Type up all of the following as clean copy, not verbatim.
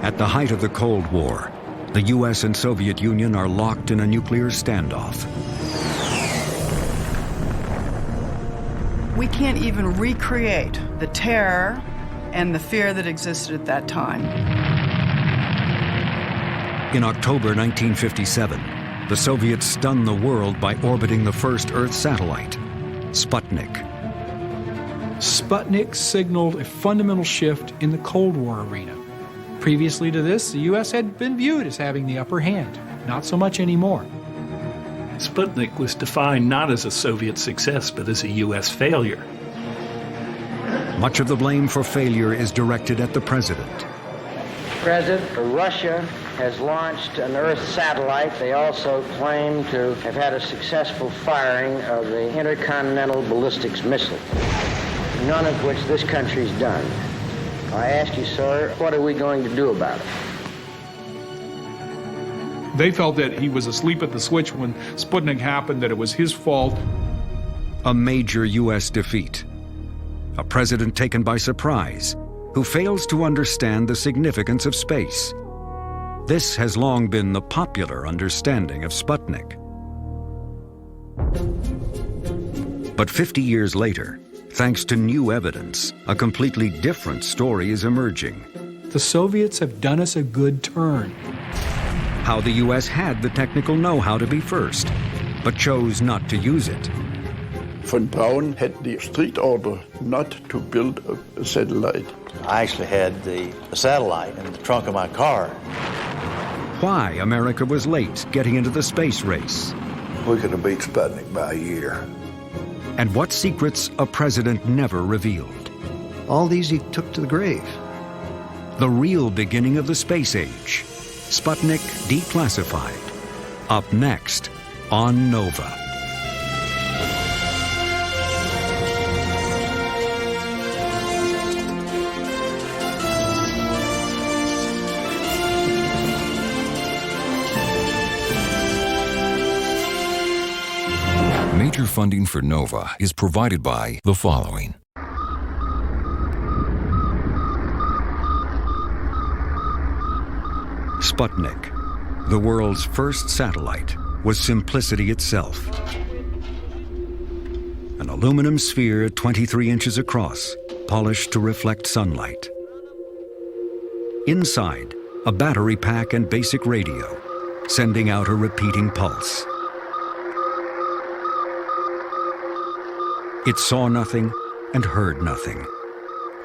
At the height of the Cold War, the U.S. and Soviet Union are locked in a nuclear standoff. We can't even recreate the terror and the fear that existed at that time. In October 1957, the Soviets stunned the world by orbiting the first Earth satellite, Sputnik. Sputnik signaled a fundamental shift in the Cold War arena. Previously to this, the U.S. had been viewed as having the upper hand. Not so much anymore. Sputnik was defined not as a Soviet success, but as a U.S. failure. Much of the blame for failure is directed at the president. President, Russia has launched an Earth satellite. They also claim to have had a successful firing of the intercontinental ballistics missile, none of which this country's done. I ask you, sir, what are we going to do about it? They felt that he was asleep at the switch when Sputnik happened, that it was his fault. A major U.S. defeat. A president taken by surprise, who fails to understand the significance of space. This has long been the popular understanding of Sputnik. But 50 years later, thanks to new evidence, a completely different story is emerging. The Soviets have done us a good turn. How the U.S. had the technical know-how to be first, but chose not to use it. Von Braun had the strict order not to build a satellite. I actually had the satellite in the trunk of my car. Why America was late getting into the space race. We could have beat Sputnik by a year. And what secrets a president never revealed. All these he took to the grave. The real beginning of the space age. Sputnik declassified. Up next on Nova. Major funding for Nova is provided by the following. Sputnik, the world's first satellite, was simplicity itself. An aluminum sphere 23 inches across, polished to reflect sunlight. Inside, a battery pack and basic radio, sending out a repeating pulse. It saw nothing and heard nothing.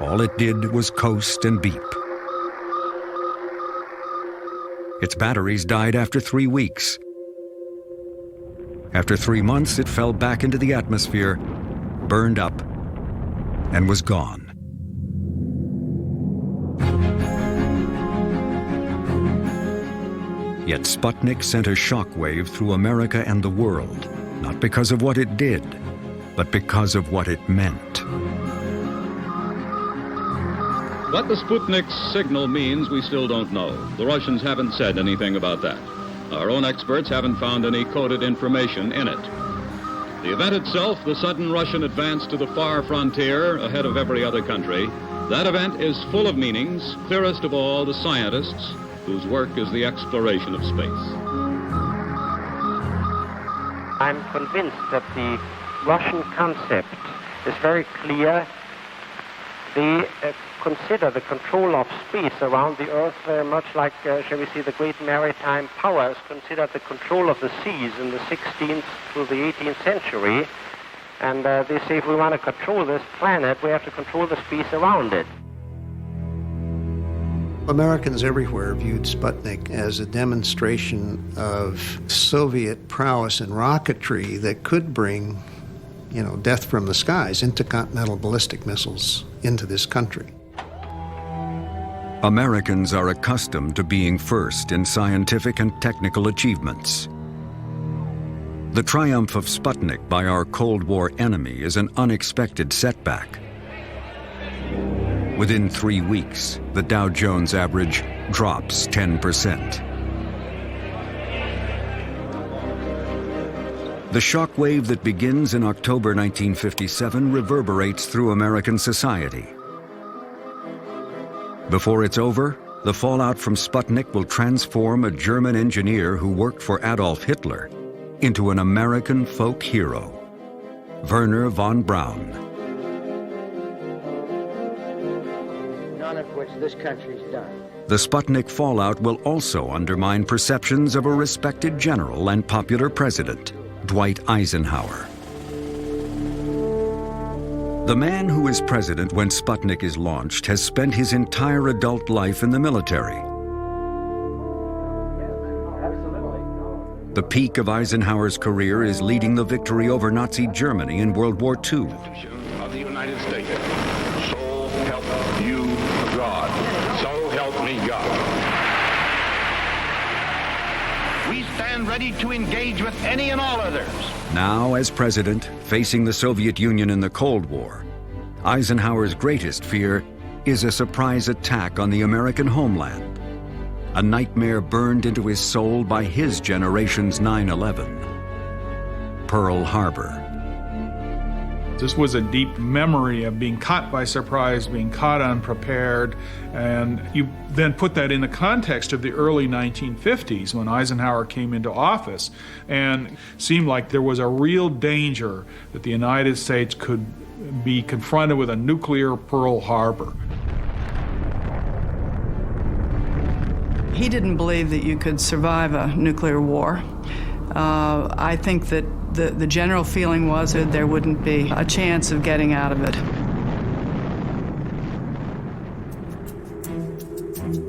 All it did was coast and beep. Its batteries died after 3 weeks. After 3 months, it fell back into the atmosphere, burned up, and was gone. Yet Sputnik sent a shockwave through America and the world, not because of what it did, but because of what it meant. What the Sputnik signal means, we still don't know. The Russians haven't said anything about that. Our own experts haven't found any coded information in it. The event itself, the sudden Russian advance to the far frontier ahead of every other country, that event is full of meanings, clearest of all the scientists, whose work is the exploration of space. I'm convinced that the Russian concept is very clear. They consider the control of space around the Earth very much like, shall we say, the great maritime powers considered the control of the seas in the 16th through the 18th century. And they say if we want to control this planet, we have to control the space around it. Americans everywhere viewed Sputnik as a demonstration of Soviet prowess in rocketry that could bring, death from the skies, intercontinental ballistic missiles into this country. Americans are accustomed to being first in scientific and technical achievements. The triumph of Sputnik by our Cold War enemy is an unexpected setback. Within 3 weeks, the Dow Jones average drops 10%. The shockwave that begins in October 1957 reverberates through American society. Before it's over, the fallout from Sputnik will transform a German engineer who worked for Adolf Hitler into an American folk hero, Werner von Braun. None of which this country's done. The Sputnik fallout will also undermine perceptions of a respected general and popular president, Dwight Eisenhower. The man who is president when Sputnik is launched has spent his entire adult life in the military. The peak of Eisenhower's career is leading the victory over Nazi Germany in World War II. Of the United States. So help you God. So help me God. We stand ready to engage with any and all others. Now, as president, facing the Soviet Union in the Cold War, Eisenhower's greatest fear is a surprise attack on the American homeland, a nightmare burned into his soul by his generation's 9/11, Pearl Harbor. This was a deep memory of being caught by surprise, being caught unprepared, and you then put that in the context of the early 1950s when Eisenhower came into office, and seemed like there was a real danger that the United States could be confronted with a nuclear Pearl Harbor. He didn't believe that you could survive a nuclear war. I think that the general feeling was that there wouldn't be a chance of getting out of it.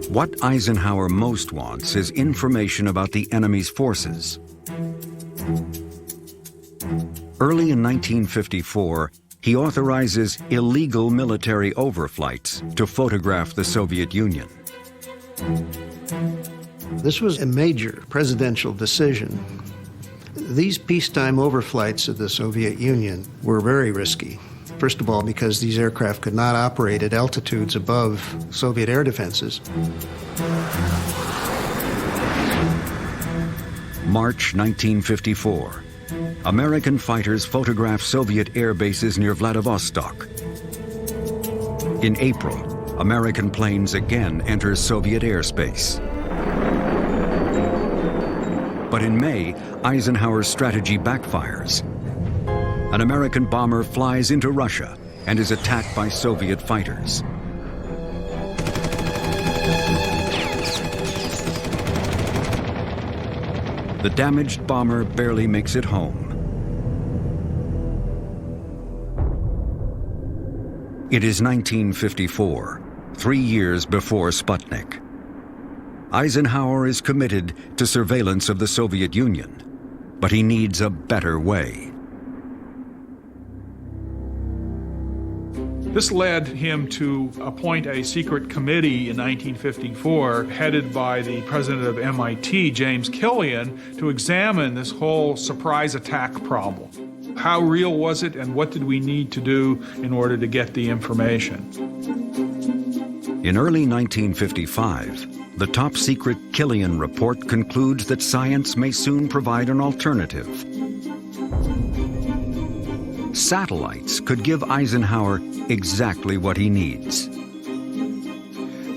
What Eisenhower most wants is information about the enemy's forces. Early in 1954, he authorizes illegal military overflights to photograph the Soviet Union. This was a major presidential decision. These peacetime overflights of the Soviet Union were very risky. First of all, because these aircraft could not operate at altitudes above Soviet air defenses. March 1954. American fighters photograph Soviet air bases near Vladivostok. In April, American planes again enter Soviet airspace. But in May, Eisenhower's strategy backfires. An American bomber flies into Russia and is attacked by Soviet fighters. The damaged bomber barely makes it home. It is 1954, 3 years before Sputnik. Eisenhower is committed to surveillance of the Soviet Union, but he needs a better way. This led him to appoint a secret committee in 1954, headed by the president of MIT, James Killian, to examine this whole surprise attack problem. How real was it, and what did we need to do in order to get the information? In early 1955, the top-secret Killian report concludes that science may soon provide an alternative. Satellites could give Eisenhower exactly what he needs.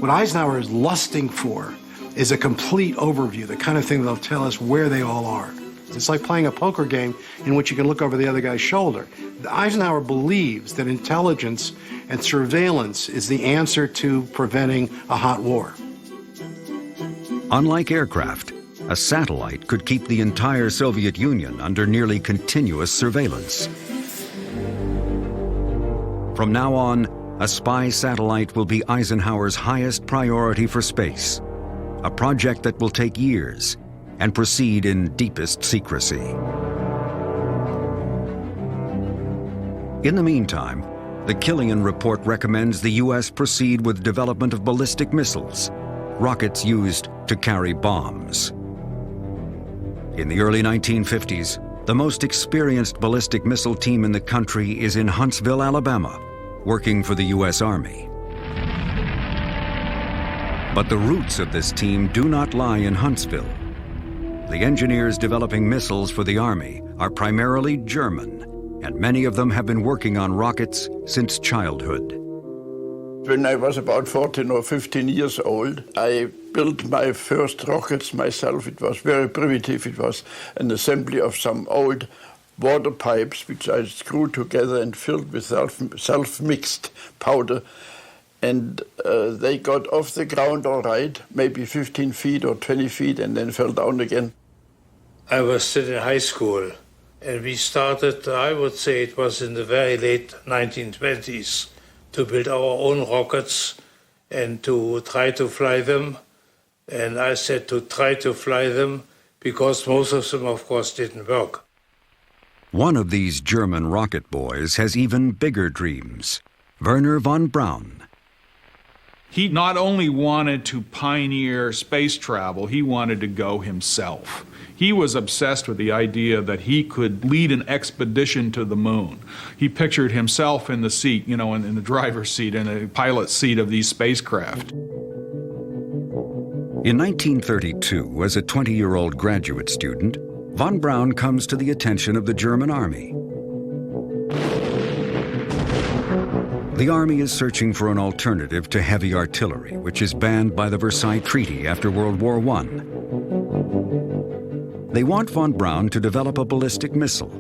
What Eisenhower is lusting for is a complete overview, the kind of thing that'll tell us where they all are. It's like playing a poker game in which you can look over the other guy's shoulder. Eisenhower believes that intelligence and surveillance is the answer to preventing a hot war. Unlike aircraft, a satellite could keep the entire Soviet Union under nearly continuous surveillance. From now on, a spy satellite will be Eisenhower's highest priority for space, a project that will take years and proceed in deepest secrecy. In the meantime, the Killian report recommends the U.S. proceed with development of ballistic missiles, rockets used to carry bombs. In the early 1950s, the most experienced ballistic missile team in the country is in Huntsville, Alabama, working for the U.S. Army. But the roots of this team do not lie in Huntsville. The engineers developing missiles for the Army are primarily German, and many of them have been working on rockets since childhood. When I was about 14 or 15 years old, I built my first rockets myself. It was very primitive. It was an assembly of some old water pipes, which I screwed together and filled with self-mixed powder. And they got off the ground all right, maybe 15 feet or 20 feet, and then fell down again. I was still in high school, and we started, I would say it was in the very late 1920s, to build our own rockets and to try to fly them. And I said to try to fly them because most of them, of course, didn't work. One of these German rocket boys has even bigger dreams, Werner von Braun. He not only wanted to pioneer space travel, he wanted to go himself. He was obsessed with the idea that he could lead an expedition to the moon. He pictured himself in the seat, in the driver's seat, in the pilot's seat of these spacecraft. In 1932, as a 20-year-old graduate student, von Braun comes to the attention of the German army. The army is searching for an alternative to heavy artillery, which is banned by the Versailles Treaty after World War I. They want von Braun to develop a ballistic missile,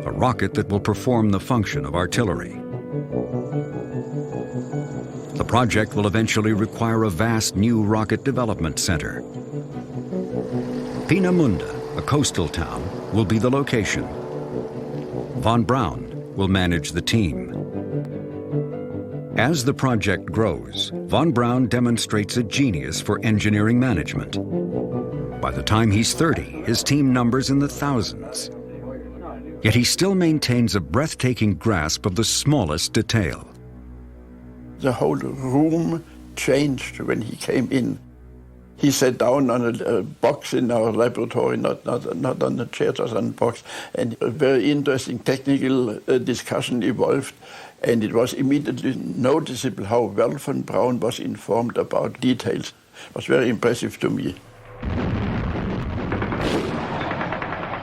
a rocket that will perform the function of artillery. The project will eventually require a vast new rocket development center. Peenemünde, a coastal town, will be the location. Von Braun will manage the team. As the project grows, von Braun demonstrates a genius for engineering management. By the time he's 30, his team numbers in the thousands. Yet he still maintains a breathtaking grasp of the smallest detail. The whole room changed when he came in. He sat down on a box in our laboratory, not on a chair, just on a box, and a very interesting technical discussion evolved. And it was immediately noticeable how well von Braun was informed about details. It was very impressive to me.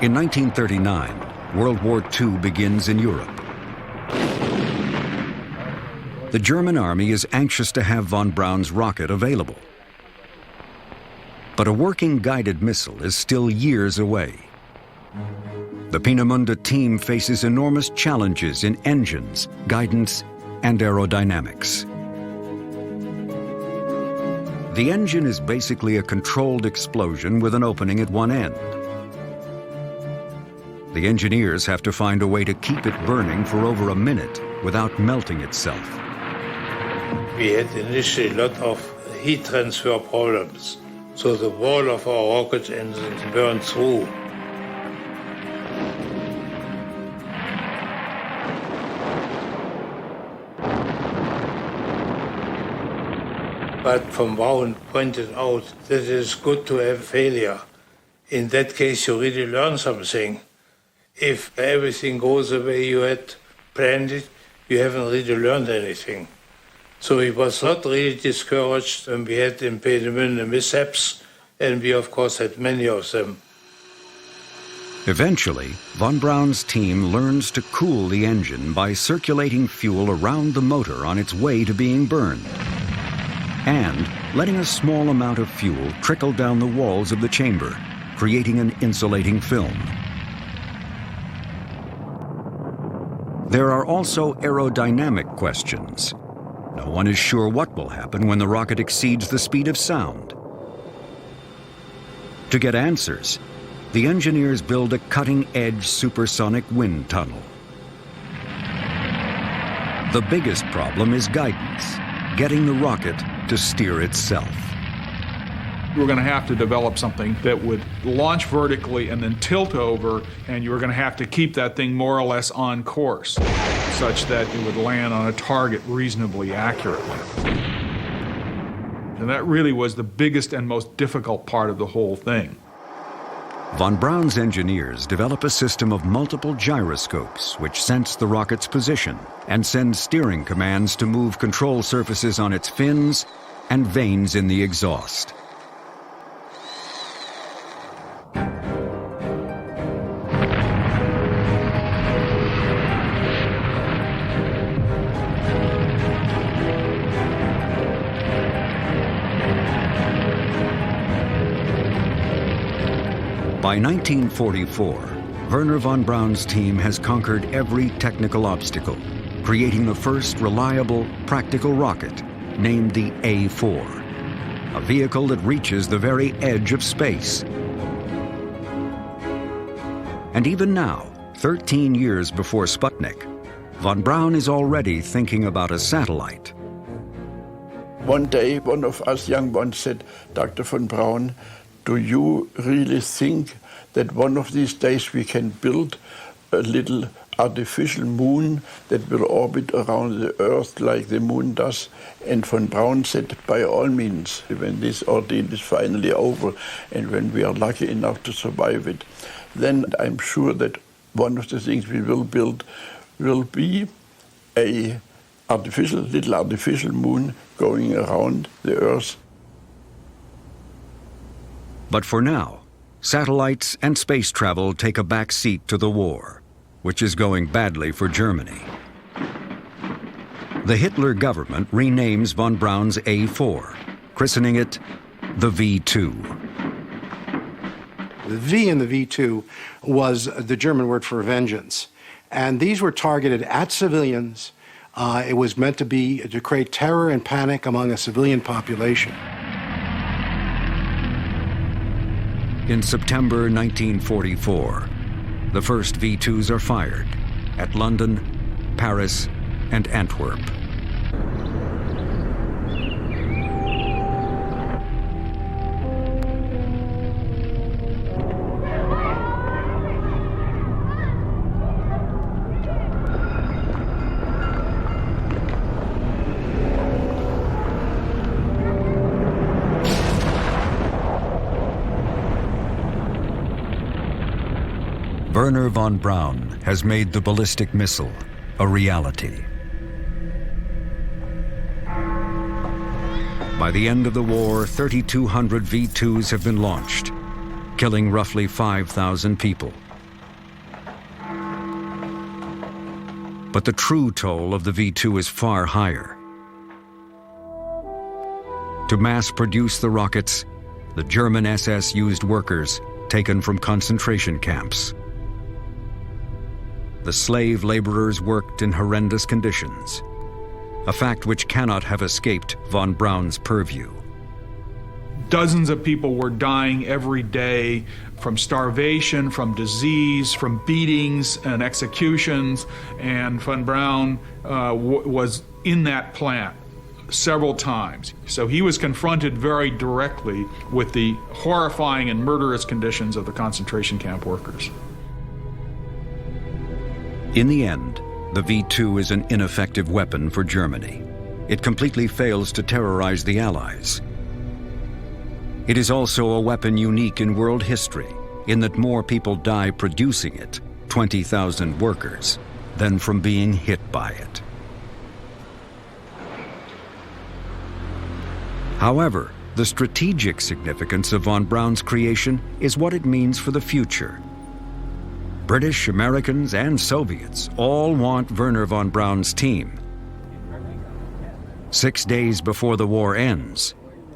In 1939, World War II begins in Europe. The German army is anxious to have von Braun's rocket available. But a working guided missile is still years away. The Peenemünde team faces enormous challenges in engines, guidance, and aerodynamics. The engine is basically a controlled explosion with an opening at one end. The engineers have to find a way to keep it burning for over a minute without melting itself. We had initially a lot of heat transfer problems, so the wall of our rocket engines burned through. But von Braun pointed out that it is good to have failure. In that case, you really learn something. If everything goes the way you had planned it, you haven't really learned anything. So he was not really discouraged when we had in Peenemünde mishaps, and we of course had many of them. Eventually, von Braun's team learns to cool the engine by circulating fuel around the motor on its way to being burned, and letting a small amount of fuel trickle down the walls of the chamber, creating an insulating film. There are also aerodynamic questions. No one is sure what will happen when the rocket exceeds the speed of sound. To get answers, the engineers build a cutting-edge supersonic wind tunnel. The biggest problem is guidance, getting the rocket to steer itself. You were going to have to develop something that would launch vertically and then tilt over, and you were going to have to keep that thing more or less on course, such that it would land on a target reasonably accurately. And that really was the biggest and most difficult part of the whole thing. Von Braun's engineers develop a system of multiple gyroscopes which sense the rocket's position and send steering commands to move control surfaces on its fins and vanes in the exhaust. By 1944, Wernher von Braun's team has conquered every technical obstacle, creating the first reliable, practical rocket, named the A4, a vehicle that reaches the very edge of space. And even now, 13 years before Sputnik, von Braun is already thinking about a satellite. One day, one of us young ones said, Dr. von Braun, do you really think that one of these days we can build a little artificial moon that will orbit around the Earth like the moon does? And von Braun said, by all means, when this ordeal is finally over and when we are lucky enough to survive it, then I'm sure that one of the things we will build will be a little artificial moon going around the Earth. But for now, satellites and space travel take a back seat to the war, which is going badly for Germany. The Hitler government renames von Braun's A4, christening it the V2. The V in the V2 was the German word for vengeance. And these were targeted at civilians. It was meant to create terror and panic among a civilian population. In September 1944, the first V2s are fired at London, Paris, and Antwerp. Wernher von Braun has made the ballistic missile a reality. By the end of the war, 3,200 V2s have been launched, killing roughly 5,000 people. But the true toll of the V2 is far higher. To mass produce the rockets, the German SS used workers taken from concentration camps. The slave laborers worked in horrendous conditions, a fact which cannot have escaped von Braun's purview. Dozens of people were dying every day from starvation, from disease, from beatings and executions, and von Braun was in that plant several times. So he was confronted very directly with the horrifying and murderous conditions of the concentration camp workers. In the end, the V2 is an ineffective weapon for Germany. It completely fails to terrorize the Allies. It is also a weapon unique in world history, in that more people die producing it, 20,000 workers, than from being hit by it. However, the strategic significance of von Braun's creation is what it means for the future. British, Americans, and Soviets all want Wernher von Braun's team. 6 days before the war ends,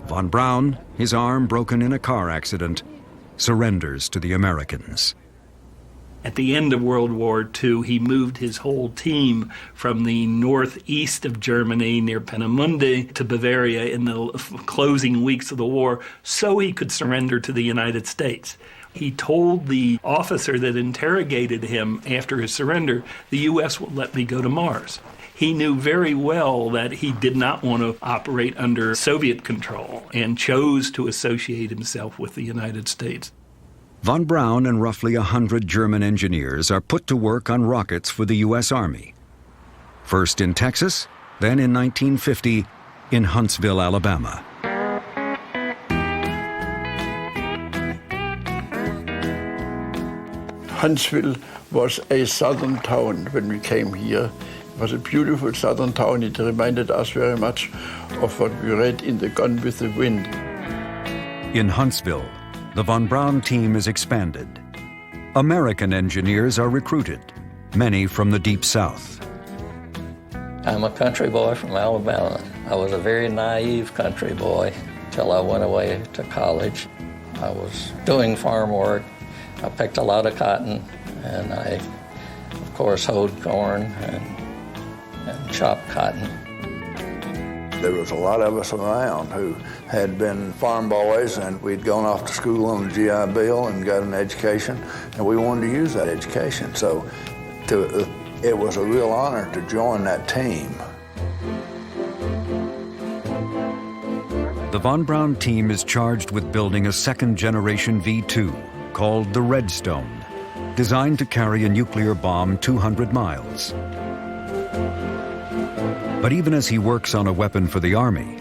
von Braun, his arm broken in a car accident, surrenders to the Americans. At the end of World War II, he moved his whole team from the northeast of Germany near Peenemünde to Bavaria in the closing weeks of the war so he could surrender to the United States. He told the officer that interrogated him after his surrender, the U.S. will let me go to Mars. He knew very well that he did not want to operate under Soviet control and chose to associate himself with the United States. Von Braun and roughly 100 German engineers are put to work on rockets for the U.S. Army. First in Texas, then in 1950 in Huntsville, Alabama. Huntsville was a southern town when we came here. It was a beautiful southern town. It reminded us very much of what we read in The Gone with the Wind. In Huntsville, the von Braun team is expanded. American engineers are recruited, many from the Deep South. I'm a country boy from Alabama. I was a very naive country boy till I went away to college. I was doing farm work I picked a lot of cotton, and I, of course, hoed corn and chopped cotton. There was a lot of us around who had been farm boys, and we'd gone off to school on the GI Bill and got an education, and we wanted to use that education. So it was a real honor to join that team. The Von Braun team is charged with building a second-generation V-2 called the Redstone, designed to carry a nuclear bomb 200 miles. But even as he works on a weapon for the Army,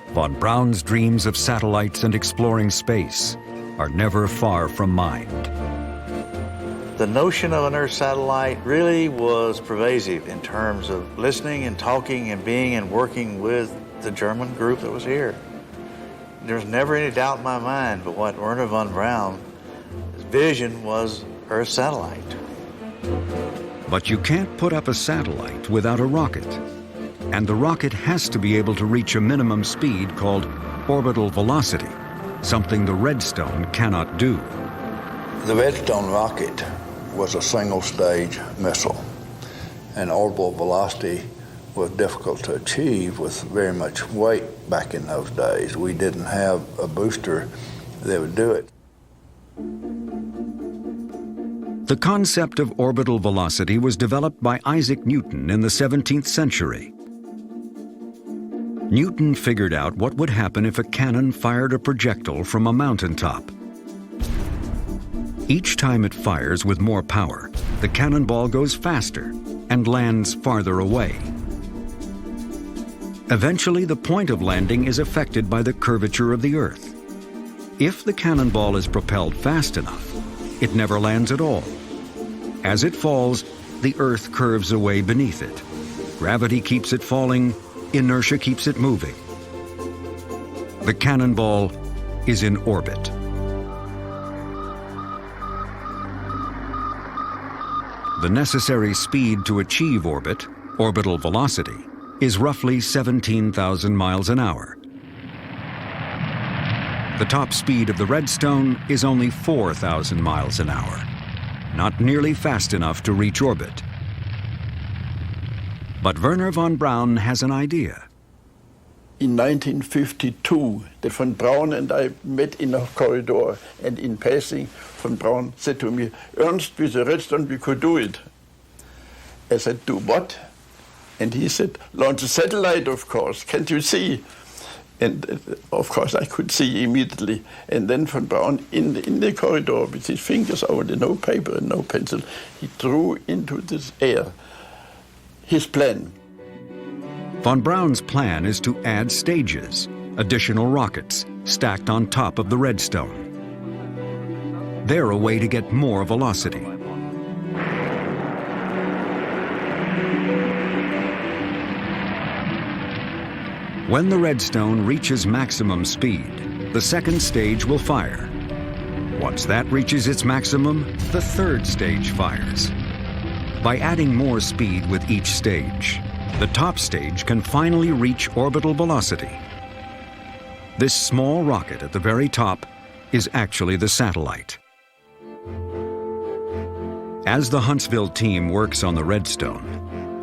Von Braun's dreams of satellites and exploring space are never far from mind. The notion of an Earth satellite really was pervasive in terms of listening and talking and being and working with the German group that was here. There's never any doubt in my mind but what Werner von Braun's vision was Earth satellite. But you can't put up a satellite without a rocket. And the rocket has to be able to reach a minimum speed called orbital velocity, something the Redstone cannot do. The Redstone rocket was a single-stage missile, and orbital velocity was difficult to achieve with very much weight back in those days. We didn't have a booster that would do it. The concept of orbital velocity was developed by Isaac Newton in the 17th century. Newton figured out what would happen if a cannon fired a projectile from a mountaintop. Each time it fires with more power, the cannonball goes faster and lands farther away. Eventually, the point of landing is affected by the curvature of the Earth. If the cannonball is propelled fast enough, it never lands at all. As it falls, the Earth curves away beneath it. Gravity keeps it falling, inertia keeps it moving. The cannonball is in orbit. The necessary speed to achieve orbit, orbital velocity, is roughly 17,000 miles an hour. The top speed of the Redstone is only 4,000 miles an hour, not nearly fast enough to reach orbit. But Werner von Braun has an idea. In 1952, the von Braun and I met in a corridor, and in passing, von Braun said to me, "Ernst, with the Redstone we could do it." I said, "Do what?" And he said, "Launch a satellite, of course. Can't you see?" And of course I could see immediately. And then von Braun, in the corridor, with his fingers over the no paper and no pencil, he drew into this air his plan. Von Braun's plan is to add stages, additional rockets, stacked on top of the Redstone. They're a way to get more velocity. When the Redstone reaches maximum speed, the second stage will fire. Once that reaches its maximum, the third stage fires. By adding more speed with each stage, the top stage can finally reach orbital velocity. This small rocket at the very top is actually the satellite. As the Huntsville team works on the Redstone,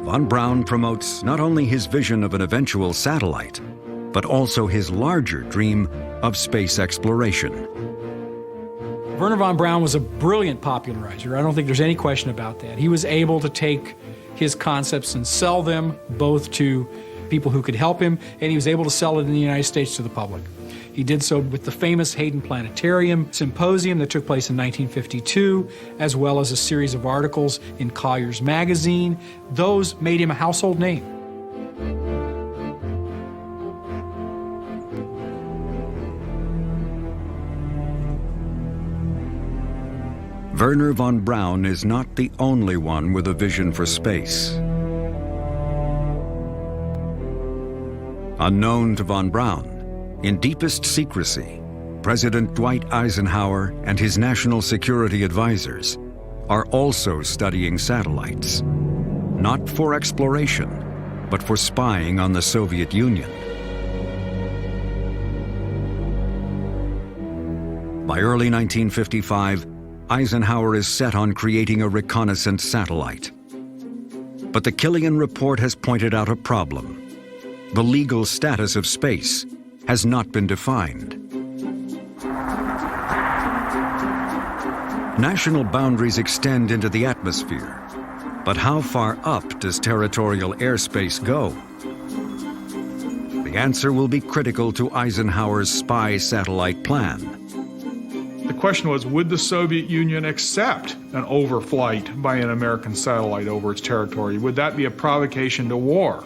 von Braun promotes not only his vision of an eventual satellite, but also his larger dream of space exploration. Werner von Braun was a brilliant popularizer. I don't think there's any question about that. He was able to take his concepts and sell them both to people who could help him, and he was able to sell it in the United States to the public. He did so with the famous Hayden Planetarium Symposium that took place in 1952, as well as a series of articles in Collier's magazine. Those made him a household name. Werner von Braun is not the only one with a vision for space. Unknown to von Braun, in deepest secrecy, President Dwight Eisenhower and his national security advisors are also studying satellites, not for exploration, but for spying on the Soviet Union. By early 1955, Eisenhower is set on creating a reconnaissance satellite. But the Killian report has pointed out a problem. The legal status of space has not been defined. National boundaries extend into the atmosphere, but how far up does territorial airspace go? The answer will be critical to Eisenhower's spy satellite plan. The question was, would the Soviet Union accept an overflight by an American satellite over its territory? Would that be a provocation to war?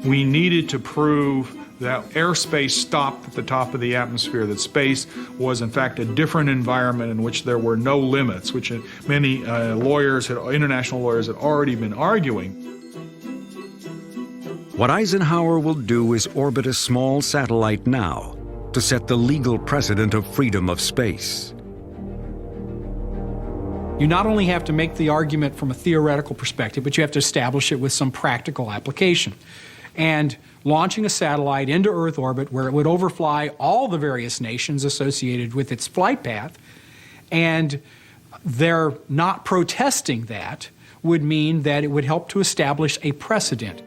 We needed to prove that airspace stopped at the top of the atmosphere, that space was in fact a different environment in which there were no limits, which many international lawyers had already been arguing. What Eisenhower will do is orbit a small satellite now to set the legal precedent of freedom of space. You not only have to make the argument from a theoretical perspective, but you have to establish it with some practical application. And launching a satellite into Earth orbit where it would overfly all the various nations associated with its flight path, and they're not protesting that, would mean that it would help to establish a precedent.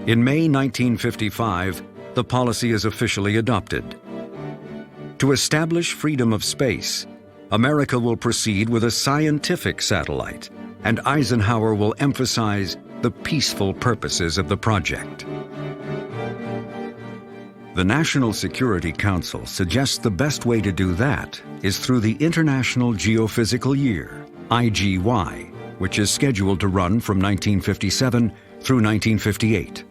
In May 1955, the policy is officially adopted. To establish freedom of space, America will proceed with a scientific satellite, and Eisenhower will emphasize the peaceful purposes of the project. The National Security Council suggests the best way to do that is through the International Geophysical Year, IGY, which is scheduled to run from 1957 through 1958.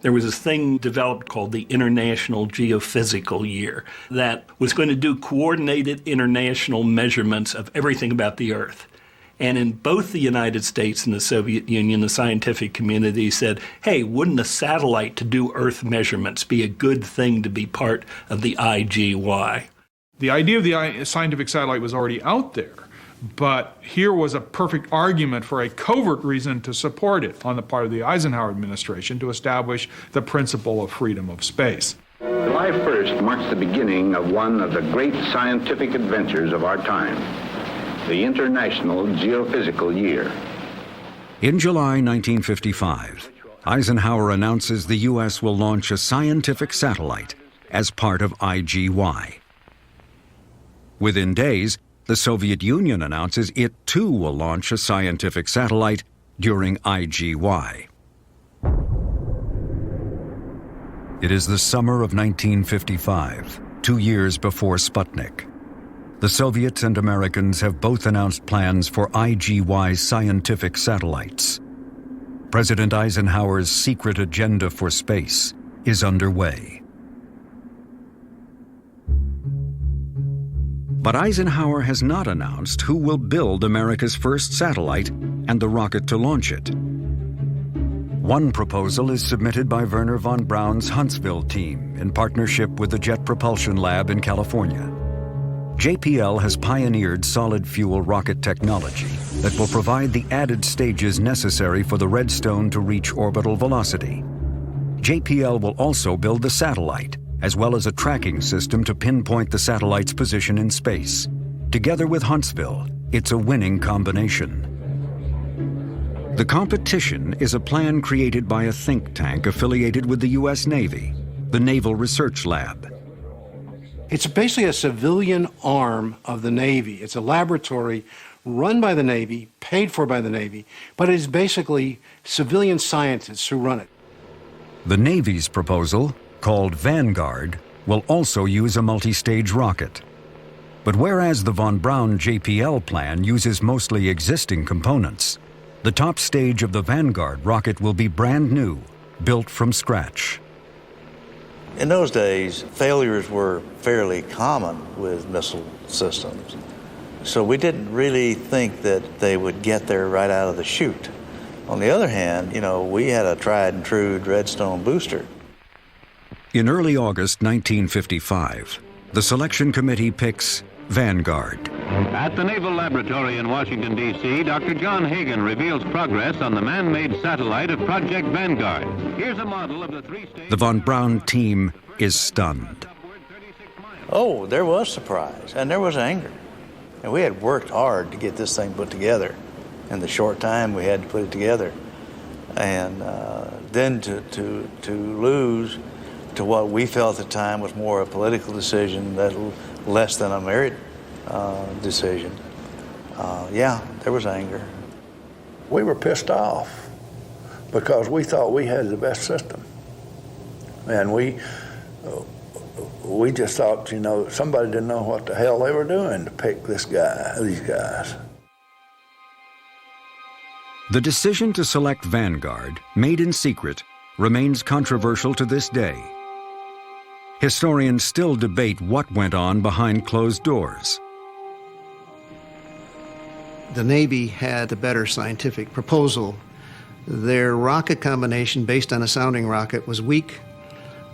There was this thing developed called the International Geophysical Year that was going to do coordinated international measurements of everything about the Earth. And in both the United States and the Soviet Union, the scientific community said, hey, wouldn't a satellite to do Earth measurements be a good thing to be part of the IGY? The idea of the scientific satellite was already out there, but here was a perfect argument for a covert reason to support it on the part of the Eisenhower administration to establish the principle of freedom of space. July 1st marks the beginning of one of the great scientific adventures of our time, the International Geophysical Year. In July 1955, Eisenhower announces the U.S. will launch a scientific satellite as part of IGY. Within days, the Soviet Union announces it too will launch a scientific satellite during IGY. It is the summer of 1955, 2 years before Sputnik. The Soviets and Americans have both announced plans for IGY scientific satellites. President Eisenhower's secret agenda for space is underway. But Eisenhower has not announced who will build America's first satellite and the rocket to launch it. One proposal is submitted by Wernher von Braun's Huntsville team in partnership with the Jet Propulsion Lab in California. JPL has pioneered solid-fuel rocket technology that will provide the added stages necessary for the Redstone to reach orbital velocity. JPL will also build the satellite, as well as a tracking system to pinpoint the satellite's position in space. Together with Huntsville, it's a winning combination. The competition is a plan created by a think tank affiliated with the U.S. Navy, the Naval Research Lab. It's basically a civilian arm of the Navy. It's a laboratory run by the Navy, paid for by the Navy, but it is basically civilian scientists who run it. The Navy's proposal, called Vanguard, will also use a multi-stage rocket. But whereas the von Braun JPL plan uses mostly existing components, the top stage of the Vanguard rocket will be brand new, built from scratch. In those days, failures were fairly common with missile systems. So we didn't really think that they would get there right out of the chute. On the other hand, we had a tried and true Redstone booster. In early August 1955, the selection committee picks Vanguard. At the Naval Laboratory in Washington, D.C., Dr. John Hagen reveals progress on the man-made satellite of Project Vanguard. Here's a model of the three-stage... The von Braun team is stunned. Oh, there was surprise, and there was anger. And we had worked hard to get this thing put together in the short time we had to put it together. And then to lose to what we felt at the time was more a political decision, less than a merit decision. Yeah, there was anger. We were pissed off because we thought we had the best system. And we just thought, you know, somebody didn't know what the hell they were doing to pick these guys. The decision to select Vanguard, made in secret, remains controversial to this day. Historians still debate what went on behind closed doors. The Navy had a better scientific proposal. Their rocket combination based on a sounding rocket was weak.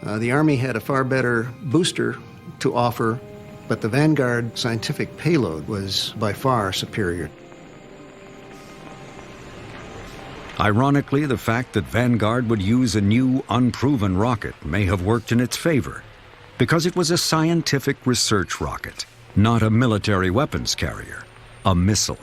The Army had a far better booster to offer, but the Vanguard scientific payload was by far superior. Ironically, the fact that Vanguard would use a new, unproven rocket may have worked in its favor, because it was a scientific research rocket, not a military weapons carrier, a missile.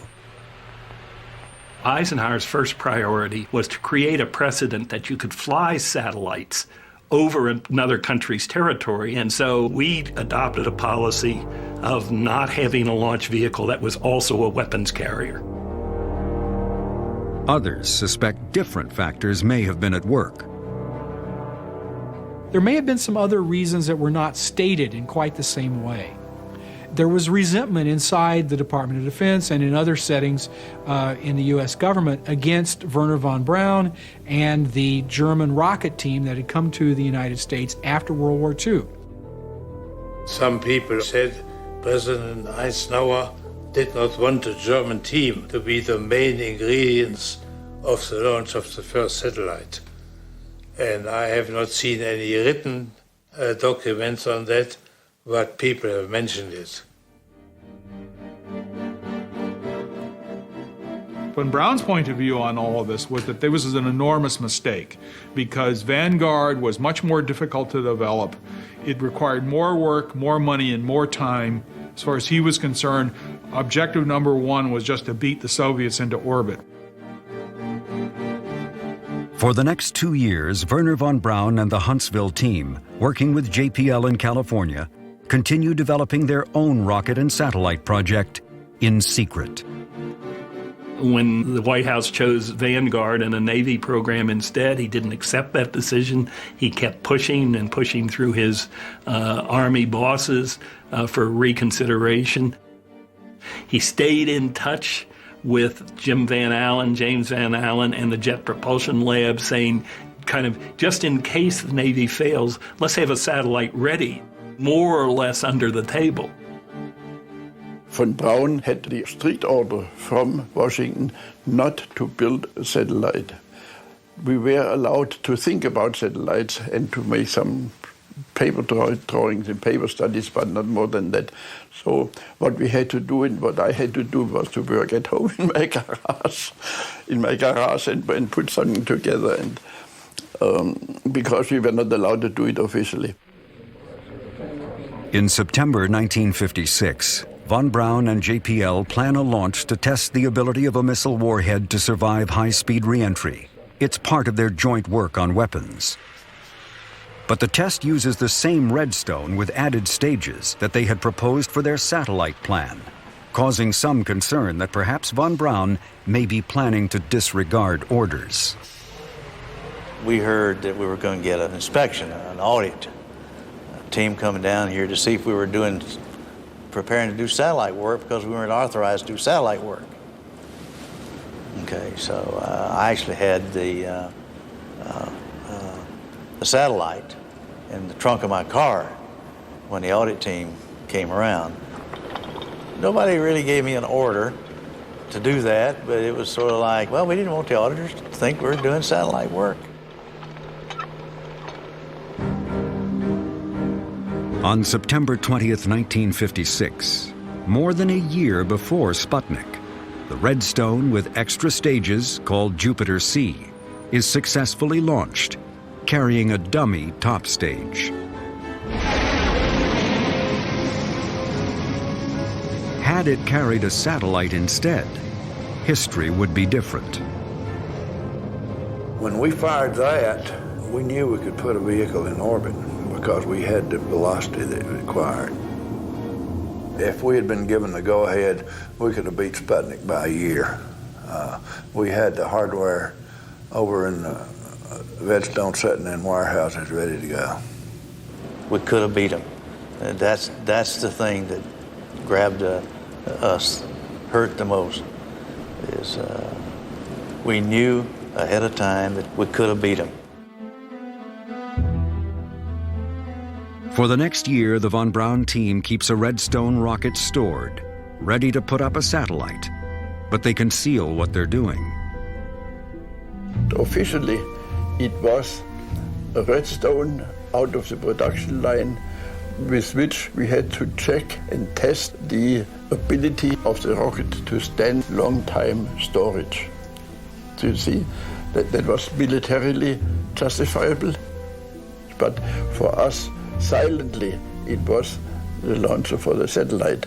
Eisenhower's first priority was to create a precedent that you could fly satellites over another country's territory, and so we adopted a policy of not having a launch vehicle that was also a weapons carrier. Others suspect different factors may have been at work. There may have been some other reasons that were not stated in quite the same way. There was resentment inside the Department of Defense and in other settings in the U.S. government against Wernher von Braun and the German rocket team that had come to the United States after World War II. Some people said President Eisenhower did not want the German team to be the main ingredients of the launch of the first satellite. And I have not seen any written documents on that, but people have mentioned it. Von Braun's point of view on all of this was that there was an enormous mistake because Vanguard was much more difficult to develop. It required more work, more money, and more time. As far as he was concerned, objective number one was just to beat the Soviets into orbit. For the next 2 years, Wernher von Braun and the Huntsville team, working with JPL in California, continued developing their own rocket and satellite project in secret. When the White House chose Vanguard and a Navy program instead, he didn't accept that decision. He kept pushing and pushing through his Army bosses for reconsideration. He stayed in touch with James Van Allen, and the Jet Propulsion Lab, saying, kind of, just in case the Navy fails, let's have a satellite ready, more or less under the table. Von Braun had the strict order from Washington not to build a satellite. We were allowed to think about satellites and to make some paper drawings and paper studies, but not more than that. So what we had to do and what I had to do was to work at home in my garage and put something together, and because we were not allowed to do it officially. In September 1956, von Braun and JPL plan a launch to test the ability of a missile warhead to survive high-speed re-entry. It's part of their joint work on weapons. But the test uses the same redstone with added stages that they had proposed for their satellite plan, causing some concern that perhaps von Braun may be planning to disregard orders. We heard that we were going to get an inspection, an audit, a team coming down here to see if we were preparing to do satellite work because we weren't authorized to do satellite work. Okay, so I actually had the satellite in the trunk of my car when the audit team came around. Nobody really gave me an order to do that, but it was sort of like, well, we didn't want the auditors to think we were doing satellite work. On September 20th, 1956, more than a year before Sputnik, the Redstone with extra stages, called Jupiter C, is successfully launched, carrying a dummy top stage. had it carried a satellite instead, history would be different. When we fired that, we knew we could put a vehicle in orbit because we had the velocity that it required. If we had been given the go-ahead, we could have beat Sputnik by a year. We had the hardware over in Redstone sitting in warehouses ready to go. We could have beat them. That's the thing that grabbed us, hurt the most, is we knew ahead of time that we could have beat them. For the next year, the von Braun team keeps a Redstone rocket stored, ready to put up a satellite, but they conceal what they're doing. Officially, it was a Redstone out of the production line with which we had to check and test the ability of the rocket to stand long time storage. So you see, that was militarily justifiable, but for us, silently, it was the launcher for the satellite.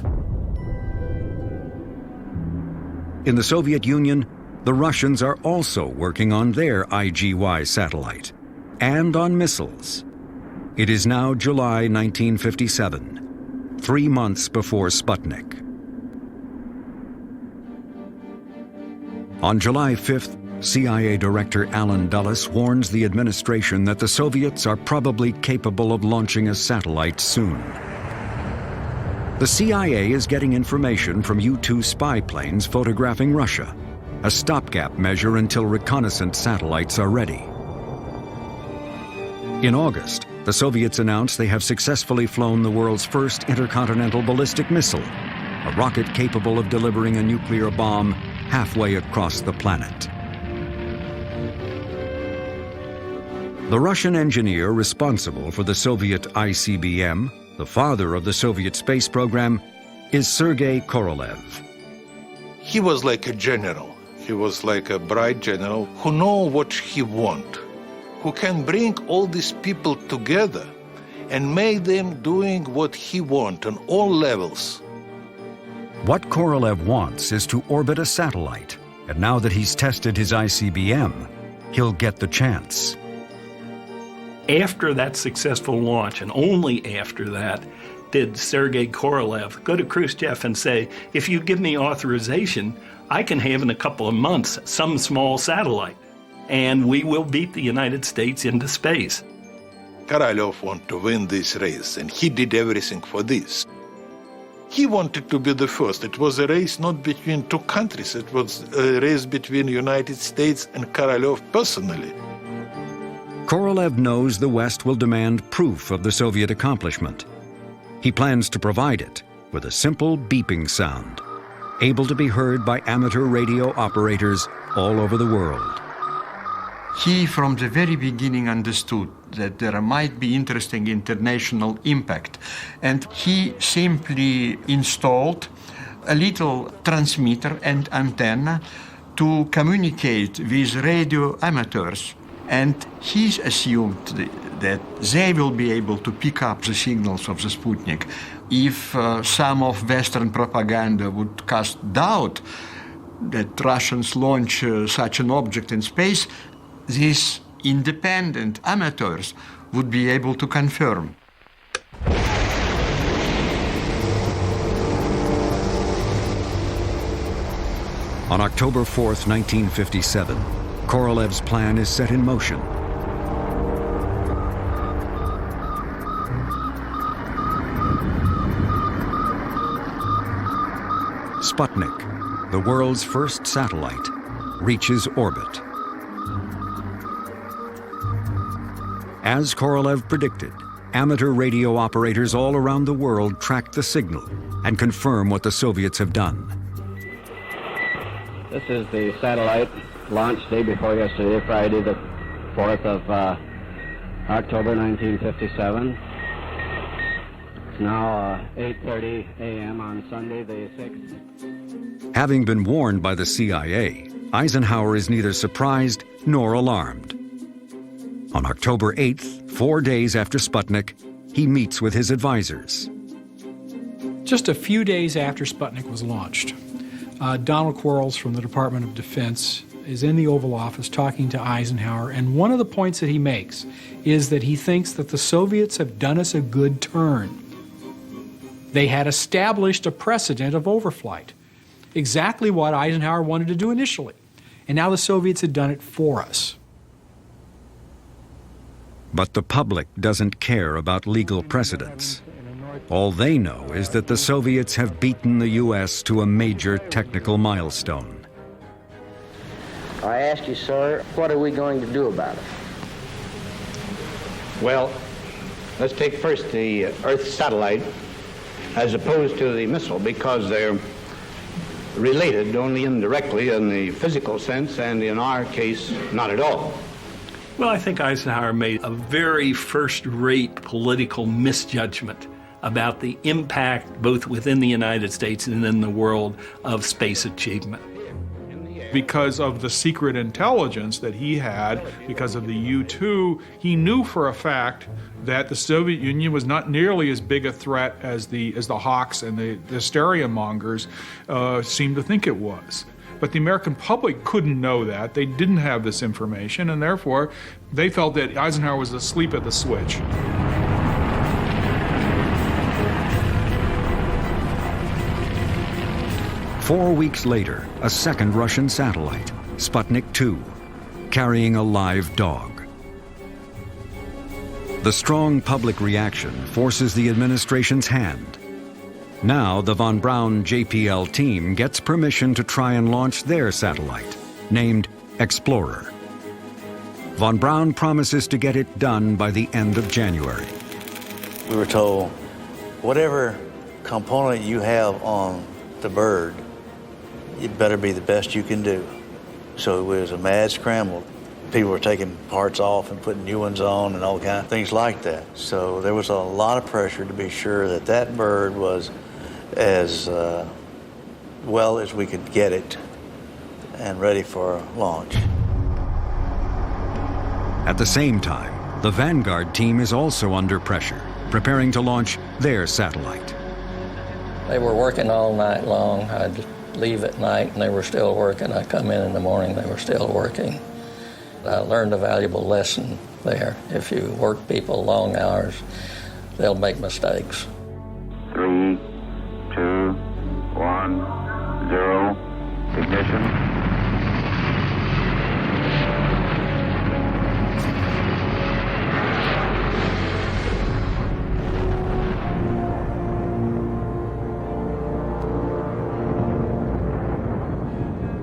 In the Soviet Union, the Russians are also working on their IGY satellite and on missiles. It is now July 1957, 3 months before Sputnik. On July 5th, CIA Director Allen Dulles warns the administration that the Soviets are probably capable of launching a satellite soon. The CIA is getting information from U-2 spy planes photographing Russia, a stopgap measure until reconnaissance satellites are ready. In August, the Soviets announced they have successfully flown the world's first intercontinental ballistic missile, a rocket capable of delivering a nuclear bomb halfway across the planet. The Russian engineer responsible for the Soviet ICBM, the father of the Soviet space program, is Sergei Korolev. He was like a general. He was like a bright general who know what he want, who can bring all these people together and make them doing what he want on all levels. What Korolev wants is to orbit a satellite, and now that he's tested his ICBM, he'll get the chance. After that successful launch, and only after that, did Sergei Korolev go to Khrushchev and say, if you give me authorization, I can have in a couple of months some small satellite, and we will beat the United States into space. Korolev wanted to win this race, and he did everything for this. He wanted to be the first. It was a race not between two countries. It was a race between the United States and Korolev personally. Korolev knows the West will demand proof of the Soviet accomplishment. He plans to provide it with a simple beeping sound, able to be heard by amateur radio operators all over the world. He, from the very beginning, understood that there might be interesting international impact, and he simply installed a little transmitter and antenna to communicate with radio amateurs. And he assumed that they will be able to pick up the signals of the Sputnik. If some of Western propaganda would cast doubt that Russians launch such an object in space, these independent amateurs would be able to confirm. On October 4th, 1957, Korolev's plan is set in motion. Sputnik, the world's first satellite, reaches orbit. As Korolev predicted, amateur radio operators all around the world track the signal and confirm what the Soviets have done. This is the satellite launched day before yesterday, Friday the 4th of October 1957. It's now 8:30 a.m. on Sunday the 6th. Having been warned by the CIA, Eisenhower is neither surprised nor alarmed. On October 8th, 4 days after Sputnik, he meets with his advisors. Just a few days after Sputnik was launched, Donald Quarles from the Department of Defense is in the Oval Office talking to Eisenhower, and one of the points that he makes is that he thinks that the Soviets have done us a good turn. They had established a precedent of overflight, exactly what Eisenhower wanted to do initially, and now the Soviets had done it for us. But the public doesn't care about legal precedents. All they know is that the Soviets have beaten the U.S. to a major technical milestone. I ask you, sir, what are we going to do about it? Well, let's take first the Earth satellite as opposed to the missile, because they're related only indirectly in the physical sense, and in our case, not at all. Well, I think Eisenhower made a very first-rate political misjudgment about the impact, both within the United States and in the world, of space achievement. Because of the secret intelligence that he had, because of the U-2, he knew for a fact that the Soviet Union was not nearly as big a threat as the hawks and the hysteria mongers seemed to think it was. But the American public couldn't know that. They didn't have this information, and therefore they felt that Eisenhower was asleep at the switch. Four weeks later, a second Russian satellite, Sputnik 2, carrying a live dog. The strong public reaction forces the administration's hand. Now, the von Braun JPL team gets permission to try and launch their satellite, named Explorer. Von Braun promises to get it done by the end of January. We were told, whatever component you have on the bird, it better be the best you can do. So it was a mad scramble. People were taking parts off and putting new ones on and all kinds of things like that. So there was a lot of pressure to be sure that that bird was as well as we could get it and ready for launch. At the same time, the Vanguard team is also under pressure, preparing to launch their satellite. They were working all night long. I'd leave at night and they were still working. I'd come in the morning, they were still working. I learned a valuable lesson there. If you work people long hours, they'll make mistakes. 3, 2, 1, 0, ignition.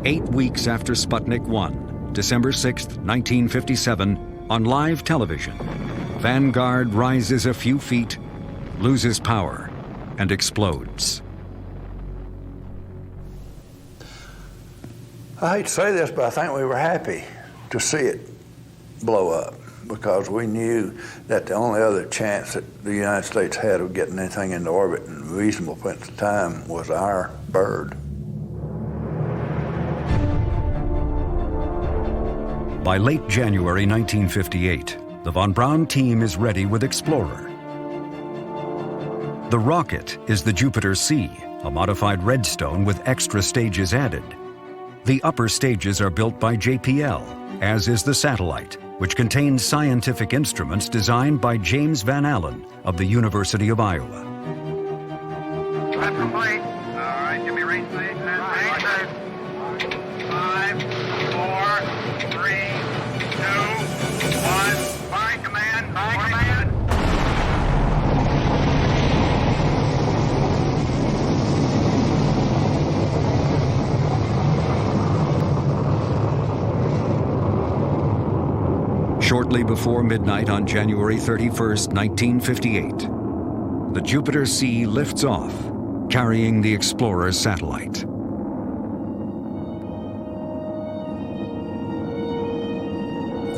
Eight weeks after Sputnik 1, December 6, 1957, on live television, Vanguard rises a few feet, loses power, and explodes. I hate to say this, but I think we were happy to see it blow up, because we knew that the only other chance that the United States had of getting anything into orbit in a reasonable point of time was our bird. By late January 1958, the von Braun team is ready with Explorer. The rocket is the Jupiter C, a modified Redstone with extra stages added. The upper stages are built by JPL, as is the satellite, which contains scientific instruments designed by James Van Allen of the University of Iowa. Left complete. All right, give me range, please. 5, 4, 3, 2, 1. Fine command. Fine command. Shortly before midnight on January 31st, 1958, the Jupiter C lifts off, carrying the Explorer satellite.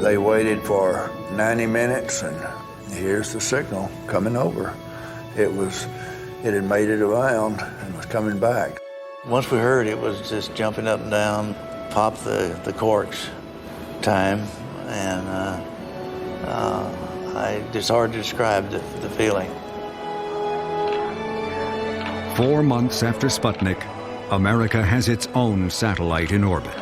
They waited for 90 minutes, and here's the signal coming over. It had made it around and was coming back. Once we heard it was just jumping up and down, pop the corks time, and it's hard to describe the feeling. 4 months after Sputnik, America has its own satellite in orbit.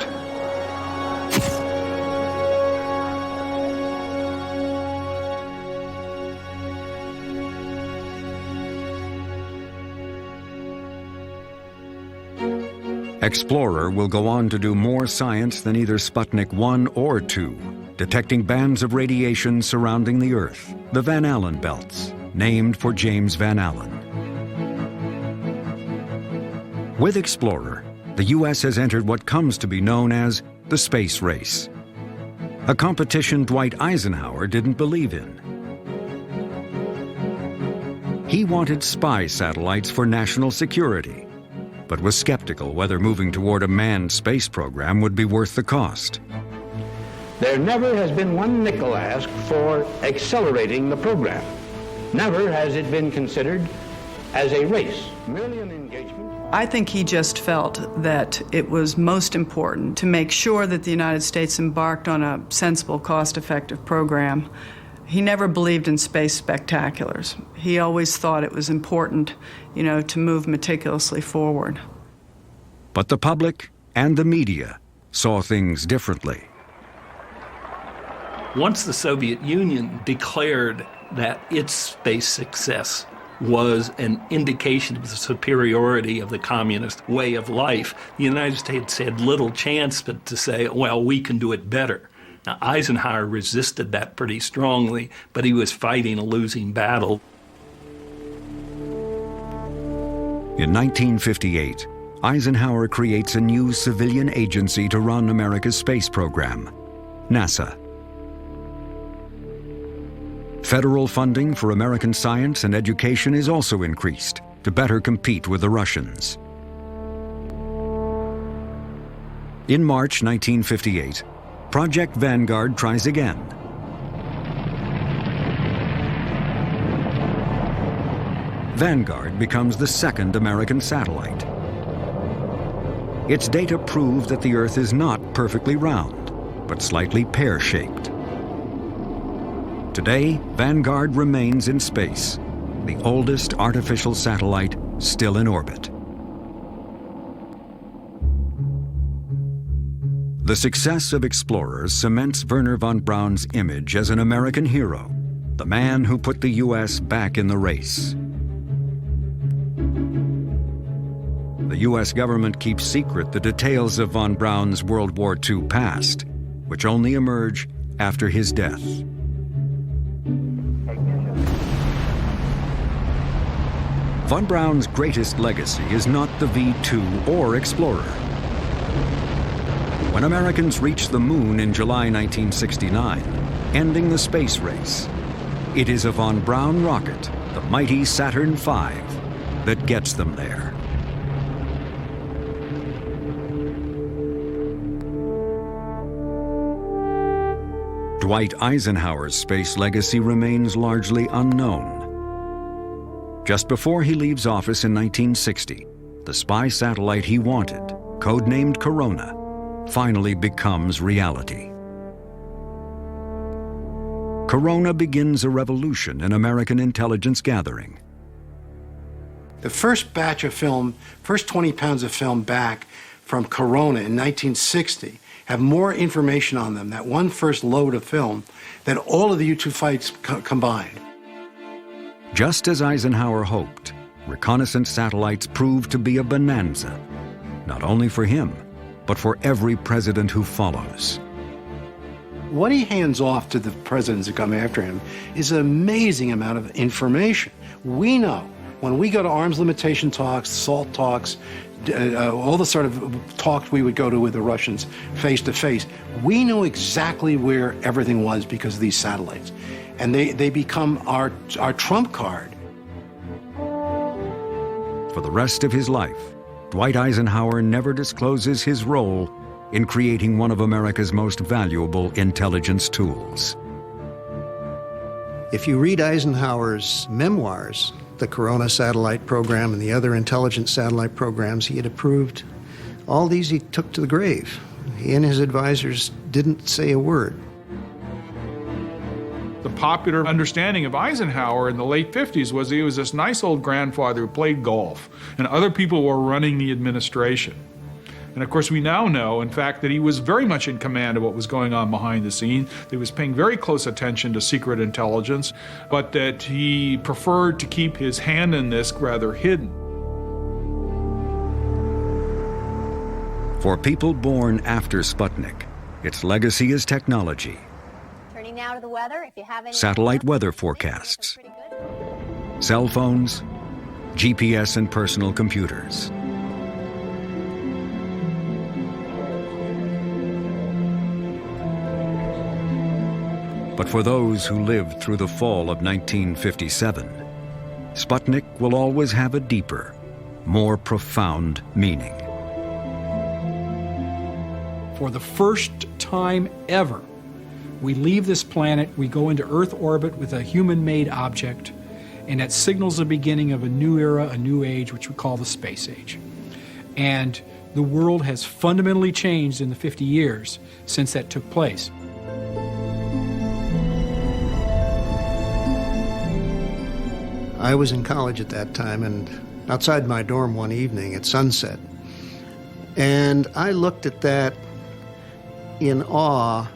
Explorer will go on to do more science than either Sputnik 1 or 2, detecting bands of radiation surrounding the Earth, the Van Allen belts, named for James Van Allen. With Explorer, the U.S. has entered what comes to be known as the space race, a competition Dwight Eisenhower didn't believe in. He wanted spy satellites for national security, but was skeptical whether moving toward a manned space program would be worth the cost. There never has been one nickel asked for accelerating the program. Never has it been considered as a race, merely an engagement. I think he just felt that it was most important to make sure that the United States embarked on a sensible, cost-effective program. He never believed in space spectaculars. He always thought it was important, to move meticulously forward. But the public and the media saw things differently. Once the Soviet Union declared that its space success was an indication of the superiority of the communist way of life, the United States had little chance but to say, well, we can do it better. Now, Eisenhower resisted that pretty strongly, but he was fighting a losing battle. In 1958, Eisenhower creates a new civilian agency to run America's space program, NASA. Federal funding for American science and education is also increased to better compete with the Russians. In March 1958, Project Vanguard tries again. Vanguard becomes the second American satellite. Its data prove that the Earth is not perfectly round, but slightly pear-shaped. Today, Vanguard remains in space, the oldest artificial satellite still in orbit. The success of Explorers cements Wernher von Braun's image as an American hero, the man who put the U.S. back in the race. The U.S. government keeps secret the details of von Braun's World War II past, which only emerge after his death. Von Braun's greatest legacy is not the V-2 or Explorer. When Americans reached the moon in July 1969, ending the space race, it is a von Braun rocket, the mighty Saturn V, that gets them there. Dwight Eisenhower's space legacy remains largely unknown. Just before he leaves office in 1960, the spy satellite he wanted, codenamed Corona, finally becomes reality. Corona begins a revolution in American intelligence gathering. The first batch of film, first 20 pounds of film back from Corona in 1960 have more information on them, that one first load of film, than all of the U-2 fights combined. Just as Eisenhower hoped, reconnaissance satellites proved to be a bonanza, not only for him, but for every president who follows. What he hands off to the presidents that come after him is an amazing amount of information. We know when we go to arms limitation talks, SALT talks, all the sort of talks we would go to with the Russians face to face, we know exactly where everything was because of these satellites. And they become our trump card. For the rest of his life, Dwight Eisenhower never discloses his role in creating one of America's most valuable intelligence tools. If you read Eisenhower's memoirs, the Corona satellite program and the other intelligence satellite programs he had approved, all these he took to the grave. He and his advisors didn't say a word. The popular understanding of Eisenhower in the late 50s was he was this nice old grandfather who played golf, and other people were running the administration. And of course, we now know, in fact, that he was very much in command of what was going on behind the scenes. He was paying very close attention to secret intelligence, but that he preferred to keep his hand in this rather hidden. For people born after Sputnik, its legacy is technology. Turning now to the weather. If you have any Satellite weather forecasts, cell phones, GPS and personal computers. But for those who lived through the fall of 1957, Sputnik will always have a deeper, more profound meaning. For the first time ever, we leave this planet, we go into Earth orbit with a human-made object, and that signals the beginning of a new era, a new age, which we call the space age. And the world has fundamentally changed in the 50 years since that took place. I was in college at that time and outside my dorm one evening at sunset. And I looked at that in awe,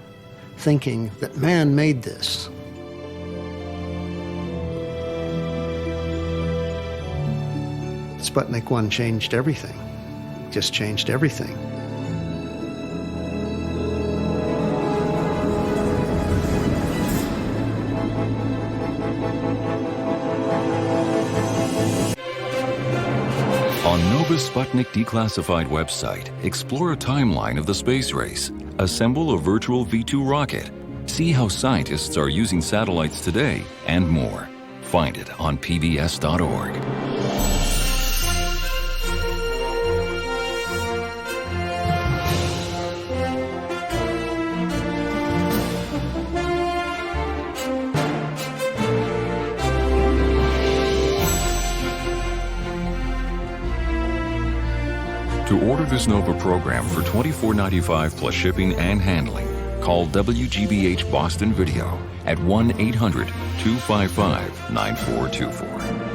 thinking that man made this. Sputnik 1 changed everything, just changed everything. On Nova's Sputnik Declassified website, explore a timeline of the space race, assemble a virtual V2 rocket, see how scientists are using satellites today, and more. Find it on pbs.org. To order this Nova program for $24.95 plus shipping and handling, call WGBH Boston Video at 1-800-255-9424.